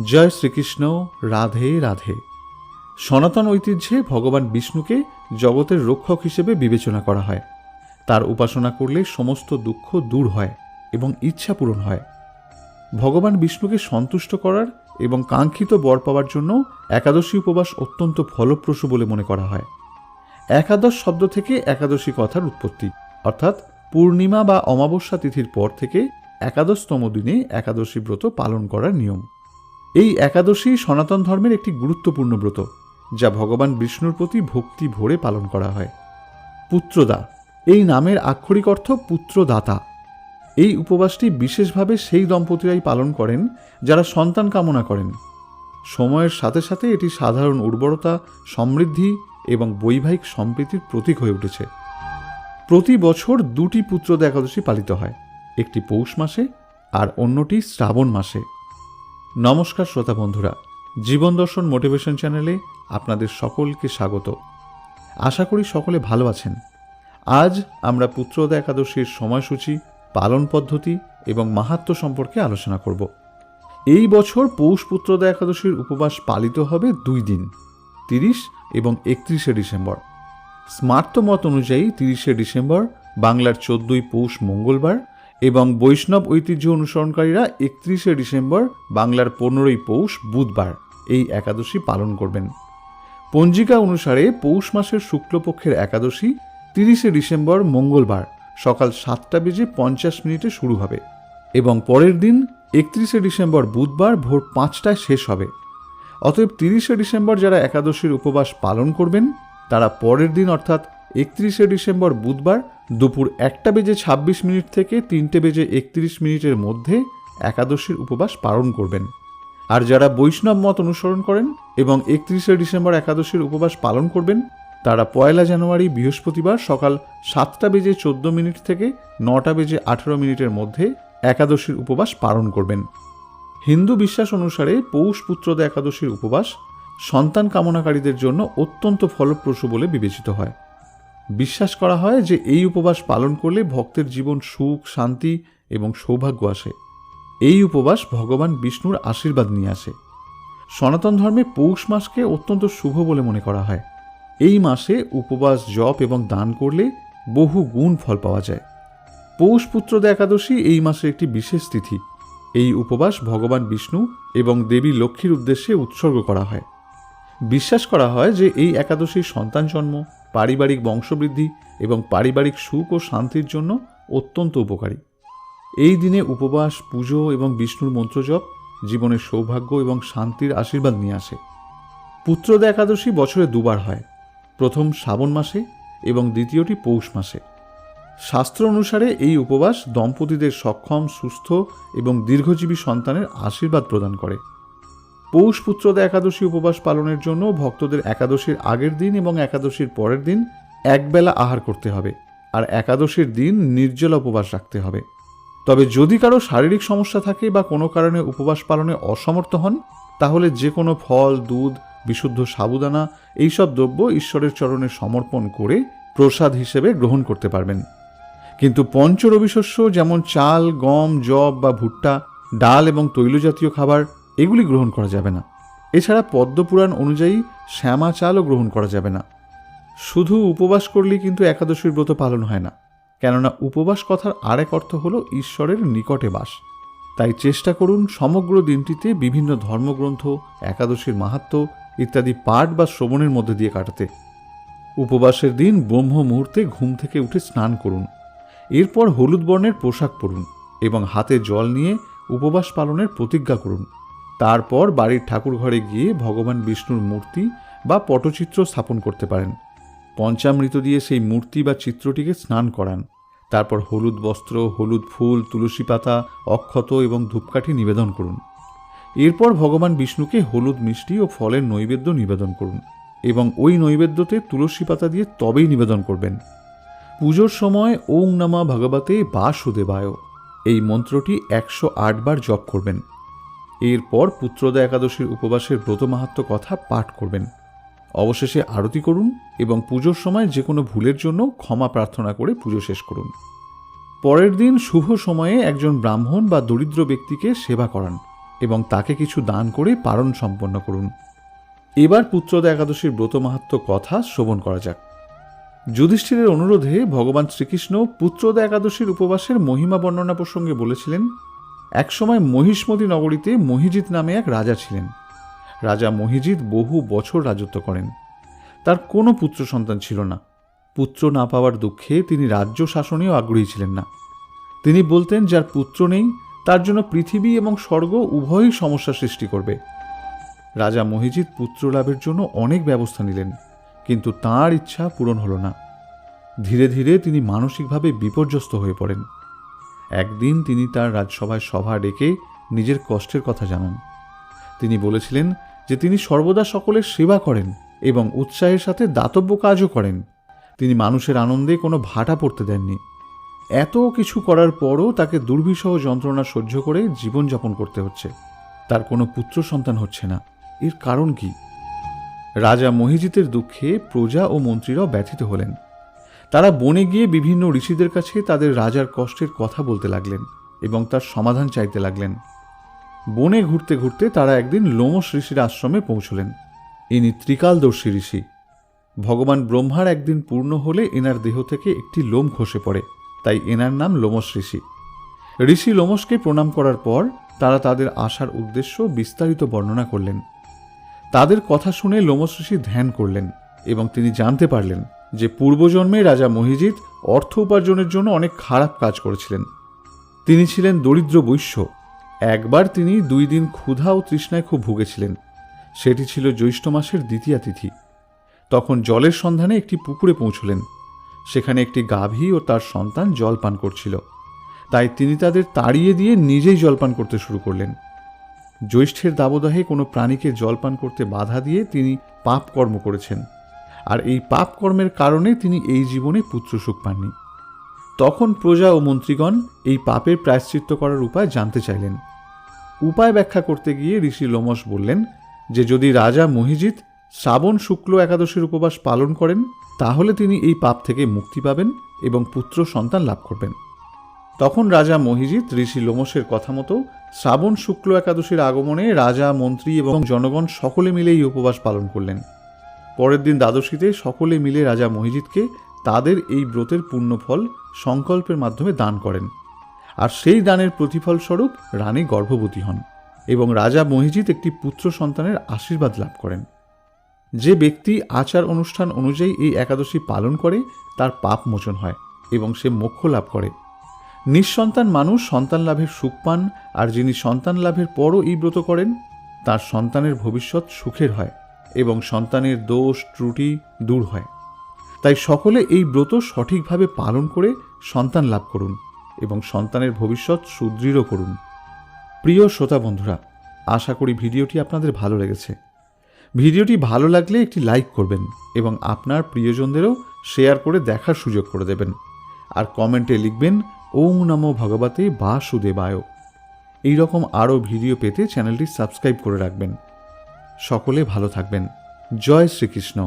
জয় শ্রীকৃষ্ণ। রাধে রাধে। সনাতন ঐতিহ্যে ভগবান বিষ্ণুকে জগতের রক্ষক হিসেবে বিবেচনা করা হয়। তার উপাসনা করলে সমস্ত দুঃখ দূর হয় এবং ইচ্ছা পূরণ হয়। ভগবান বিষ্ণুকে সন্তুষ্ট করার এবং কাঙ্ক্ষিত বর পাওয়ার জন্য একাদশী উপবাস অত্যন্ত ফলপ্রসূ বলে মনে করা হয়। একাদশ শব্দ থেকে একাদশী কথার উৎপত্তি, অর্থাৎ পূর্ণিমা বা অমাবস্যা তিথির পর থেকে একাদশতম দিনে একাদশী ব্রত পালন করার নিয়ম। এই একাদশী সনাতন ধর্মের একটি গুরুত্বপূর্ণ ব্রত, যা ভগবান বিষ্ণুর প্রতি ভক্তি ভরে পালন করা হয়। পুত্রদা এই নামের আক্ষরিক অর্থ পুত্রদাতা। এই উপবাসটি বিশেষভাবে সেই দম্পতিরাই পালন করেন যারা সন্তান কামনা করেন। সময়ের সাথে সাথে এটি সাধারণ উর্বরতা, সমৃদ্ধি এবং বৈবাহিক সম্প্রীতির প্রতীক হয়ে উঠেছে। প্রতি বছর দুটি পুত্রদা একাদশী পালিত হয়, একটি পৌষ মাসে আর অন্যটি শ্রাবণ মাসে। নমস্কার শ্রোতা বন্ধুরা, জীবন দর্শন মোটিভেশন চ্যানেলে আপনাদের সকলকে স্বাগত। আশা করি সকলে ভালো আছেন। আজ আমরা পুত্রদা একাদশীর সময়সূচি, পালন পদ্ধতি এবং মাহাত্ম্য সম্পর্কে আলোচনা করব। এই বছর পৌষ পুত্রদা একাদশীর উপবাস পালিত হবে 2 দিন, 30 এবং 31শে ডিসেম্বর। স্মার্ত মত অনুযায়ী 30শে ডিসেম্বর বাংলার 14ই পৌষ মঙ্গলবার এবং বৈষ্ণব ঐতিহ্য অনুসরণকারীরা 31শে ডিসেম্বর বাংলার 15ই পৌষ বুধবার এই একাদশী পালন করবেন। পঞ্জিকা অনুসারে পৌষ মাসের শুক্লপক্ষের একাদশী 30শে ডিসেম্বর মঙ্গলবার সকাল 7:50 শুরু হবে এবং পরের দিন 31শে ডিসেম্বর বুধবার ভোর 5টায় শেষ হবে। অতএব 30শে ডিসেম্বর যারা একাদশীর উপবাস পালন করবেন তারা পরের দিন অর্থাৎ 31শে ডিসেম্বর বুধবার দুপুর 1:26 থেকে 3:31 মধ্যে একাদশীর উপবাস পালন করবেন। আর যারা বৈষ্ণব মত অনুসরণ করেন এবং 31শে ডিসেম্বর একাদশীর উপবাস পালন করবেন তারা 1 জানুয়ারি বৃহস্পতিবার সকাল 7:14 থেকে 9:18 মধ্যে একাদশীর উপবাস পালন করবেন। হিন্দু বিশ্বাস অনুসারে পৌষ পুত্রদা একাদশীর উপবাস সন্তান কামনাকারীদের জন্য অত্যন্ত ফলপ্রসূ বলে বিবেচিত হয়। বিশ্বাস করা হয় যে এই উপবাস পালন করলে ভক্তের জীবন সুখ, শান্তি এবং সৌভাগ্য আসে। এই উপবাস ভগবান বিষ্ণুর আশীর্বাদ নিয়ে আসে। সনাতন ধর্মে পৌষ মাসকে অত্যন্ত শুভ বলে মনে করা হয়। এই মাসে উপবাস, জপ এবং দান করলে বহু গুণ ফল পাওয়া যায়। পৌষ পুত্রদা একাদশী এই মাসের একটি বিশেষ তিথি। এই উপবাস ভগবান বিষ্ণু এবং দেবী লক্ষ্মীর উদ্দেশ্যে উৎসর্গ করা হয়। বিশ্বাস করা হয় যে এই একাদশীর সন্তান জন্ম, পারিবারিক বংশবৃদ্ধি এবং পারিবারিক সুখ ও শান্তির জন্য অত্যন্ত উপকারী। এই দিনে উপবাস, পুজো এবং বিষ্ণুর মন্ত্রজপ জীবনের সৌভাগ্য এবং শান্তির আশীর্বাদ নিয়ে আসে। পুত্রদা একাদশী বছরে 2 বার হয়, প্রথম শ্রাবণ মাসে এবং দ্বিতীয়টি পৌষ মাসে। শাস্ত্র অনুসারে এই উপবাস দম্পতিদের সক্ষম, সুস্থ এবং দীর্ঘজীবী সন্তানের আশীর্বাদ প্রদান করে। পৌষ পুত্রদা একাদশী উপবাস পালনের জন্য ভক্তদের একাদশীর আগের দিন এবং একাদশীর পরের দিন একবেলা আহার করতে হবে আর একাদশীর দিন নির্জলা উপবাস রাখতে হবে। তবে যদি কারো শারীরিক সমস্যা থাকে বা কোনো কারণে উপবাস পালনে অসমর্থ হন তাহলে যে কোনো ফল, দুধ, বিশুদ্ধ সাবুদানা এইসব দ্রব্য ঈশ্বরের চরণে সমর্পণ করে প্রসাদ হিসেবে গ্রহণ করতে পারবেন। কিন্তু পঞ্চরবিশস্য যেমন চাল, গম, যব বা ভুট্টা, ডাল এবং তৈলজাতীয় খাবার এগুলি গ্রহণ করা যাবে না। এছাড়া পদ্মপুরাণ অনুযায়ী শ্যামা চালও গ্রহণ করা যাবে না। শুধু উপবাস করলেই কিন্তু একাদশীর ব্রত পালন হয় না, কেননা উপবাস কথার আরেক অর্থ হলো ঈশ্বরের নিকটে বাস। তাই চেষ্টা করুন সমগ্র দিনটিতে বিভিন্ন ধর্মগ্রন্থ, একাদশীর মাহাত্ম্য ইত্যাদি পাঠ বা শ্রবণের মধ্যে দিয়ে কাটাতে। উপবাসের দিন ব্রহ্ম মুহূর্তে ঘুম থেকে উঠে স্নান করুন। এরপর হলুদ বর্ণের পোশাক পরুন এবং হাতে জল নিয়ে উপবাস পালনের প্রতিজ্ঞা করুন। তারপর বাড়ির ঠাকুর ঘরে গিয়ে ভগবান বিষ্ণুর মূর্তি বা পটচিত্র স্থাপন করতে পারেন। পঞ্চামৃত দিয়ে সেই মূর্তি বা চিত্রটিকে স্নান করান। তারপর হলুদ বস্ত্র, হলুদ ফুল, তুলসী পাতা, অক্ষত এবং ধূপকাঠি নিবেদন করুন। এরপর ভগবান বিষ্ণুকে হলুদ, মিষ্টি ও ফলের নৈবেদ্য নিবেদন করুন এবং ওই নৈবেদ্যতে তুলসী পাতা দিয়ে তবেই নিবেদন করবেন। পুজোর সময় ওং নমঃ ভগবতে বাসুদেবায় এই মন্ত্রটি 108 বার জপ করবেন। এরপর পুত্রদা একাদশীর উপবাসের ব্রত মাহাত্ম্য কথা পাঠ করবেন। অবশেষে আরতি করুন এবং পুজোর সময় যে কোনো ভুলের জন্য ক্ষমা প্রার্থনা করে পুজো শেষ করুন। পরের দিন শুভ সময়ে একজন ব্রাহ্মণ বা দরিদ্র ব্যক্তিকে সেবা করান এবং তাকে কিছু দান করে পালন সম্পন্ন করুন। এবার পুত্রদা একাদশীর ব্রত মাহাত্ম্য কথা শ্রবণ করা যাক। যুধিষ্ঠিরের অনুরোধে ভগবান শ্রীকৃষ্ণ পুত্রদা একাদশীর উপবাসের মহিমা বর্ণনা প্রসঙ্গে বলেছিলেন, একসময় মহিষ্মতি নগরীতে মহিজিৎ নামে এক রাজা ছিলেন। রাজা মহিজিৎ বহু বছর রাজত্ব করেন। তার কোনো পুত্র সন্তান ছিল না। পুত্র না পাওয়ার দুঃখে তিনি রাজ্য শাসনেও আগ্রহী ছিলেন না। তিনি বলতেন, যার পুত্র নেই তার জন্য পৃথিবী এবং স্বর্গ উভয়ই সমস্যা সৃষ্টি করবে। রাজা মহিজিৎ পুত্র লাভের জন্য অনেক ব্যবস্থা নিলেন, কিন্তু তাঁর ইচ্ছা পূরণ হল না। ধীরে ধীরে তিনি মানসিকভাবে বিপর্যস্ত হয়ে পড়েন। একদিন তিনি তার রাজসভায় সভা ডেকে নিজের কষ্টের কথা জানান। তিনি বলেছিলেন যে তিনি সর্বদা সকলের সেবা করেন এবং উৎসাহের সাথে দাতব্য কাজও করেন। তিনি মানুষের আনন্দে কোনো ভাটা পড়তে দেননি। এত কিছু করার পরও তাকে দুর্বিষহ যন্ত্রণা সহ্য করে জীবনযাপন করতে হচ্ছে। তার কোনো পুত্র সন্তান হচ্ছে না। এর কারণ কি? রাজা মহিজিতের দুঃখে প্রজা ও মন্ত্রীরাও ব্যথিত হলেন। তারা বনে গিয়ে বিভিন্ন ঋষিদের কাছে তাদের রাজার কষ্টের কথা বলতে লাগলেন এবং তার সমাধান চাইতে লাগলেন। বনে ঘুরতে ঘুরতে তারা একদিন লোমশ ঋষির আশ্রমে পৌঁছলেন। ইনি ত্রিকালদর্শী ঋষি। ভগবান ব্রহ্মার একদিন পূর্ণ হলে এনার দেহ থেকে একটি লোম খসে পড়ে, তাই এনার নাম লোমশ ঋষি। ঋষি লোমশকে প্রণাম করার পর তারা তাদের আসার উদ্দেশ্য বিস্তারিত বর্ণনা করলেন। তাদের কথা শুনে লোমশ ঋষি ধ্যান করলেন এবং তিনি জানতে পারলেন যে পূর্বজন্মে রাজা মহিজিৎ অর্থ উপার্জনের জন্য অনেক খারাপ কাজ করেছিলেন। তিনি ছিলেন দরিদ্র বৈশ্য। একবার তিনি 2 দিন ক্ষুধা ও তৃষ্ণায় খুব ভুগেছিলেন। সেটি ছিল জ্যৈষ্ঠ মাসের দ্বিতীয়া তিথি। তখন জলের সন্ধানে একটি পুকুরে পৌঁছলেন। সেখানে একটি গাভী ও তার সন্তান জল পান করছিল। তাই তিনি তাদের তাড়িয়ে দিয়ে নিজেই জলপান করতে শুরু করলেন। জ্যৈষ্ঠের দাবদাহে কোনো প্রাণীকে জলপান করতে বাধা দিয়ে তিনি পাপ কর্ম করেছেন, আর এই পাপ কর্মের কারণে তিনি এই জীবনে পুত্রসুখ পাননি। তখন প্রজা ও মন্ত্রীগণ এই পাপের প্রায়শ্চিত্ত করার উপায় জানতে চাইলেন। উপায় ব্যাখ্যা করতে গিয়ে ঋষি লোমশ বললেন যে যদি রাজা মহিজিৎ শ্রাবণ শুক্ল একাদশীর উপবাস পালন করেন তাহলে তিনি এই পাপ থেকে মুক্তি পাবেন এবং পুত্র সন্তান লাভ করবেন। তখন রাজা মহিজিৎ ঋষি লোমশের কথা মতো শ্রাবণ শুক্ল একাদশীর আগমনে রাজা, মন্ত্রী এবং জনগণ সকলে মিলে এই উপবাস পালন করলেন। পরের দিন দ্বাদশীতে সকলে মিলে রাজা মহিজিৎকে তাদের এই ব্রতের পুণ্যফল সংকল্পের মাধ্যমে দান করেন, আর সেই দানের প্রতিফল স্বরূপ রানী গর্ভবতী হন এবং রাজা মহিজিৎ একটি পুত্র সন্তানের আশীর্বাদ লাভ করেন। যে ব্যক্তি আচার অনুষ্ঠান অনুযায়ী এই একাদশী পালন করে তার পাপ মোচন হয় এবং সে মোক্ষ লাভ করে। নিঃসন্তান মানুষ সন্তান লাভের সুখ পান, আর যিনি সন্তান লাভের পরও এই ব্রত করেন তার সন্তানের ভবিষ্যৎ সুখের হয় এবং সন্তানের দোষ ত্রুটি দূর হয়। তাই সকলে এই ব্রত সঠিকভাবে পালন করে সন্তান লাভ করুন এবং সন্তানের ভবিষ্যৎ সুদৃঢ় করুন। প্রিয় শ্রোতা বন্ধুরা, আশা করি ভিডিওটি আপনাদের ভালো লেগেছে। ভিডিওটি ভালো লাগলে একটি লাইক করবেন এবং আপনার প্রিয়জনদেরও শেয়ার করে দেখার সুযোগ করে দেবেন, আর কমেন্টে লিখবেন ওম নমো ভগবতে বাসুদেবায়। এই রকম আরও ভিডিও পেতে চ্যানেলটি সাবস্ক্রাইব করে রাখবেন। সকলে ভালো থাকবেন। জয় শ্রীকৃষ্ণ।